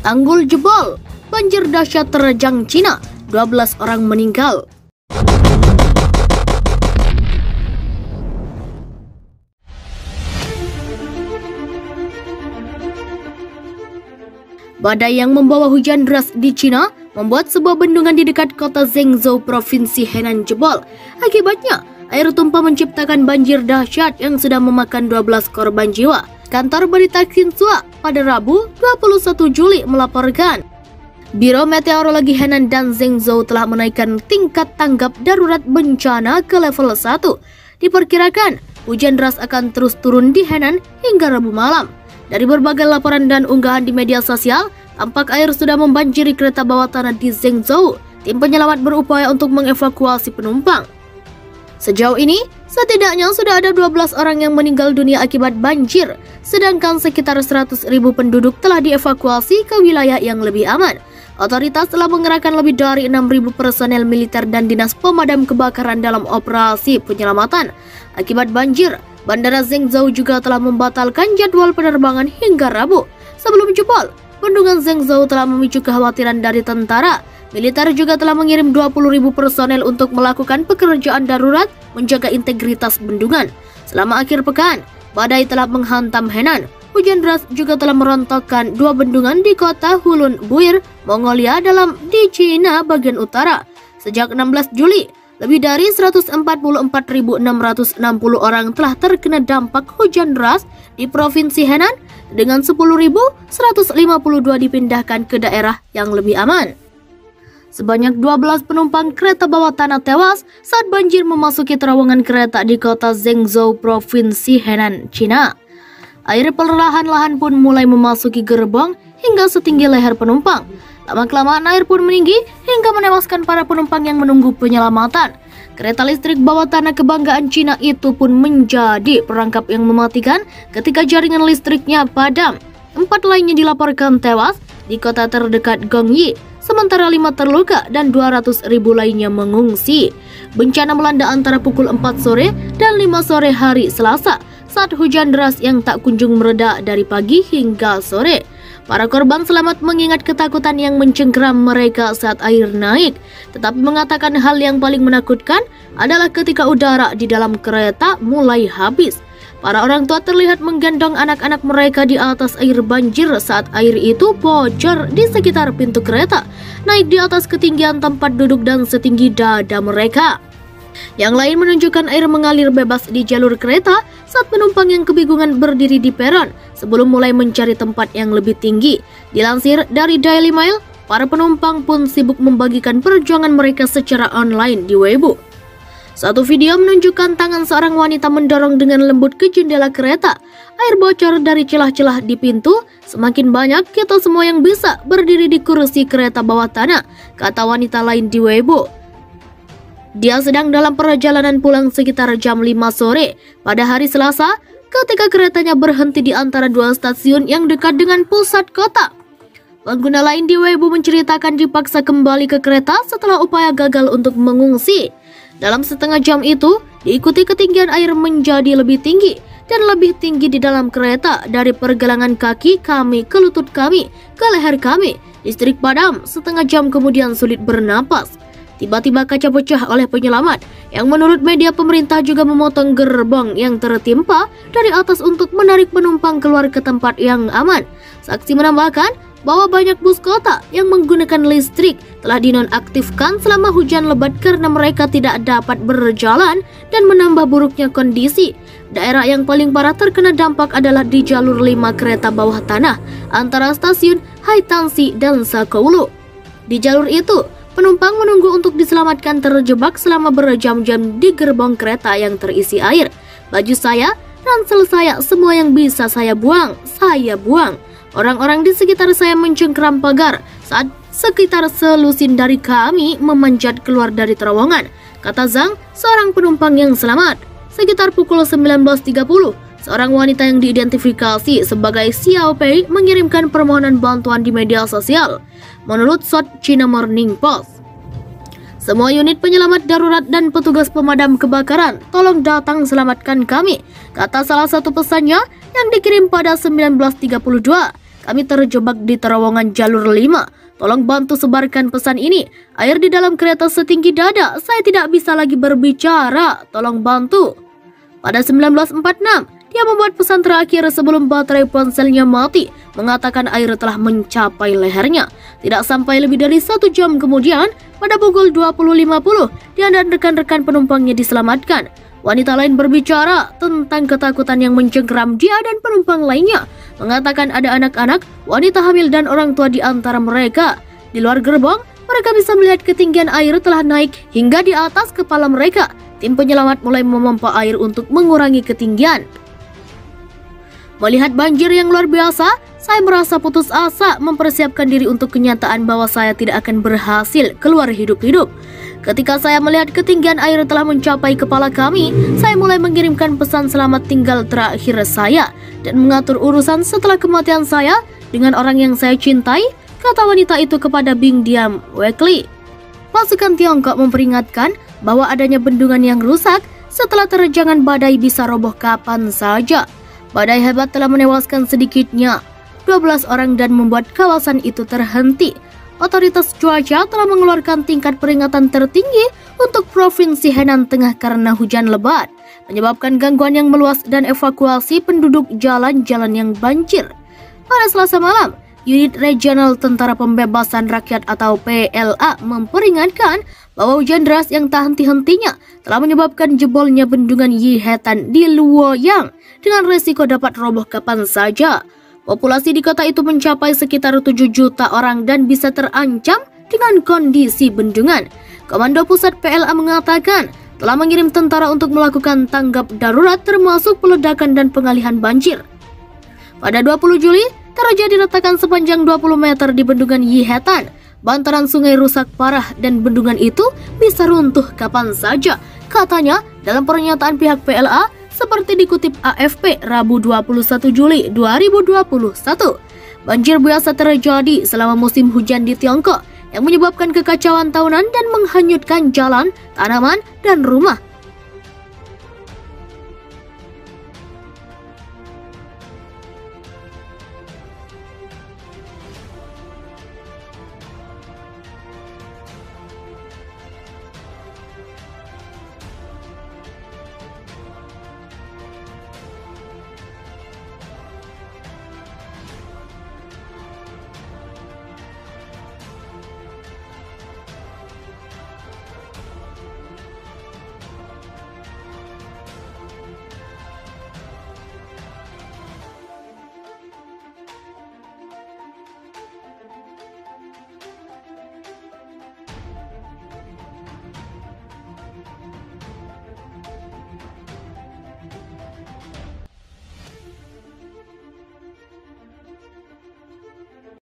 Tanggul jebol, banjir dahsyat terjang Cina, 12 orang meninggal. Badai yang membawa hujan deras di Cina membuat sebuah bendungan di dekat kota Zhengzhou, Provinsi Henan jebol. Akibatnya, air tumpah menciptakan banjir dahsyat yang sudah memakan 12 korban jiwa. Kantor berita Xinhua pada Rabu 21 Juli melaporkan, Biro Meteorologi Henan dan Zhengzhou telah menaikkan tingkat tanggap darurat bencana ke level 1. Diperkirakan, hujan deras akan terus turun di Henan hingga Rabu malam. Dari berbagai laporan dan unggahan di media sosial, tampak air sudah membanjiri kereta bawah tanah di Zhengzhou. Tim penyelamat berupaya untuk mengevakuasi penumpang. Sejauh ini, setidaknya sudah ada 12 orang yang meninggal dunia akibat banjir, sedangkan sekitar 100.000 penduduk telah dievakuasi ke wilayah yang lebih aman. Otoritas telah mengerahkan lebih dari 6.000 personel militer dan dinas pemadam kebakaran dalam operasi penyelamatan. Akibat banjir, Bandara Zhengzhou juga telah membatalkan jadwal penerbangan hingga Rabu. Sebelum jebol, bendungan Zhengzhou telah memicu kekhawatiran dari tentara. Militer juga telah mengirim 20.000 personel untuk melakukan pekerjaan darurat menjaga integritas bendungan. Selama akhir pekan, badai telah menghantam Henan. Hujan deras juga telah merontokkan 2 bendungan di kota Hulun Buir, Mongolia di Cina bagian utara. Sejak 16 Juli, lebih dari 144.660 orang telah terkena dampak hujan deras di Provinsi Henan, dengan 10.152 dipindahkan ke daerah yang lebih aman. Sebanyak 12 penumpang kereta bawah tanah tewas saat banjir memasuki terowongan kereta di kota Zhengzhou, Provinsi Henan, Cina. Air perlahan-lahan pun mulai memasuki gerbong hingga setinggi leher penumpang. Lama-kelamaan air pun meninggi hingga menewaskan para penumpang yang menunggu penyelamatan. Kereta listrik bawah tanah kebanggaan Cina itu pun menjadi perangkap yang mematikan ketika jaringan listriknya padam. 4 lainnya dilaporkan tewas di kota terdekat Gongyi, sementara 5 terluka dan 200.000 lainnya mengungsi. Bencana melanda antara pukul 4 sore dan 5 sore hari Selasa saat hujan deras yang tak kunjung mereda dari pagi hingga sore. Para korban selamat mengingat ketakutan yang mencengkeram mereka saat air naik, tetapi mengatakan hal yang paling menakutkan adalah ketika udara di dalam kereta mulai habis. Para orang tua terlihat menggendong anak-anak mereka di atas air banjir saat air itu bocor di sekitar pintu kereta, naik di atas ketinggian tempat duduk dan setinggi dada mereka. Yang lain menunjukkan air mengalir bebas di jalur kereta saat penumpang yang kebingungan berdiri di peron sebelum mulai mencari tempat yang lebih tinggi. Dilansir dari Daily Mail, para penumpang pun sibuk membagikan perjuangan mereka secara online di Weibo. Satu video menunjukkan tangan seorang wanita mendorong dengan lembut ke jendela kereta. Air bocor dari celah-celah di pintu. Semakin banyak kita semua yang bisa berdiri di kursi kereta bawah tanah, kata wanita lain di Weibo. Dia sedang dalam perjalanan pulang sekitar jam 5 sore pada hari Selasa ketika keretanya berhenti di antara 2 stasiun yang dekat dengan pusat kota. Pengguna lain di Weibo menceritakan dipaksa kembali ke kereta setelah upaya gagal untuk mengungsi. Dalam setengah jam itu, diikuti ketinggian air menjadi lebih tinggi dan lebih tinggi di dalam kereta dari pergelangan kaki kami ke lutut kami ke leher kami. Listrik padam, setengah jam kemudian sulit bernapas. Tiba-tiba kaca pecah oleh penyelamat yang menurut media pemerintah juga memotong gerbong yang tertimpa dari atas untuk menarik penumpang keluar ke tempat yang aman. Saksi menambahkan bahwa banyak bus kota yang menggunakan listrik telah dinonaktifkan selama hujan lebat karena mereka tidak dapat berjalan dan menambah buruknya kondisi. Daerah yang paling parah terkena dampak adalah di jalur 5 kereta bawah tanah antara stasiun Haitansi dan Sakoulo. Di jalur itu, penumpang menunggu untuk diselamatkan terjebak selama berjam-jam di gerbong kereta yang terisi air. Baju saya, ransel saya, semua yang bisa saya buang. Orang-orang di sekitar saya mencengkeram pagar saat sekitar selusin dari kami memanjat keluar dari terowongan, kata Zhang, seorang penumpang yang selamat. Sekitar pukul 19.30, seorang wanita yang diidentifikasi sebagai Xiao Pei mengirimkan permohonan bantuan di media sosial. Menurut South China Morning Post, semua unit penyelamat darurat dan petugas pemadam kebakaran, tolong datang selamatkan kami, kata salah satu pesannya yang dikirim pada 19.32. kami terjebak di terowongan jalur 5. Tolong bantu sebarkan pesan ini. Air di dalam kereta setinggi dada. Saya tidak bisa lagi berbicara. Tolong bantu." Pada 1946, dia membuat pesan terakhir sebelum baterai ponselnya mati, mengatakan air telah mencapai lehernya. Tidak sampai lebih dari 1 jam kemudian, pada pukul 20.50, dia dan rekan-rekan penumpangnya diselamatkan. Wanita lain berbicara tentang ketakutan yang mencengkeram dia dan penumpang lainnya, mengatakan ada anak-anak, wanita hamil dan orang tua di antara mereka. Di luar gerbong, mereka bisa melihat ketinggian air telah naik hingga di atas kepala mereka. Tim penyelamat mulai memompa air untuk mengurangi ketinggian. Melihat banjir yang luar biasa, saya merasa putus asa mempersiapkan diri untuk kenyataan bahwa saya tidak akan berhasil keluar hidup-hidup. Ketika saya melihat ketinggian air telah mencapai kepala kami, saya mulai mengirimkan pesan selamat tinggal terakhir saya dan mengatur urusan setelah kematian saya dengan orang yang saya cintai, kata wanita itu kepada Bing Diam Weekly. Pasukan Tiongkok memperingatkan bahwa adanya bendungan yang rusak setelah terjangan badai bisa roboh kapan saja. Badai hebat telah menewaskan sedikitnya 12 orang dan membuat kawasan itu terhenti. Otoritas cuaca telah mengeluarkan tingkat peringatan tertinggi untuk Provinsi Henan Tengah karena hujan lebat, menyebabkan gangguan yang meluas dan evakuasi penduduk jalan-jalan yang banjir. Pada Selasa malam, Unit Regional Tentara Pembebasan Rakyat atau PLA memperingatkan bahwa hujan deras yang tak henti-hentinya telah menyebabkan jebolnya bendungan Yihetan di Luoyang dengan resiko dapat roboh kapan saja. Populasi di kota itu mencapai sekitar 7 juta orang dan bisa terancam dengan kondisi bendungan. Komando Pusat PLA mengatakan telah mengirim tentara untuk melakukan tanggap darurat termasuk peledakan dan pengalihan banjir. Pada 20 Juli, terjadi retakan sepanjang 20 meter di bendungan Yihetan. Bantaran sungai rusak parah dan bendungan itu bisa runtuh kapan saja, katanya dalam pernyataan pihak PLA seperti dikutip AFP Rabu 21 Juli 2021. Banjir biasa terjadi selama musim hujan di Tiongkok yang menyebabkan kekacauan tahunan dan menghanyutkan jalan, tanaman, dan rumah.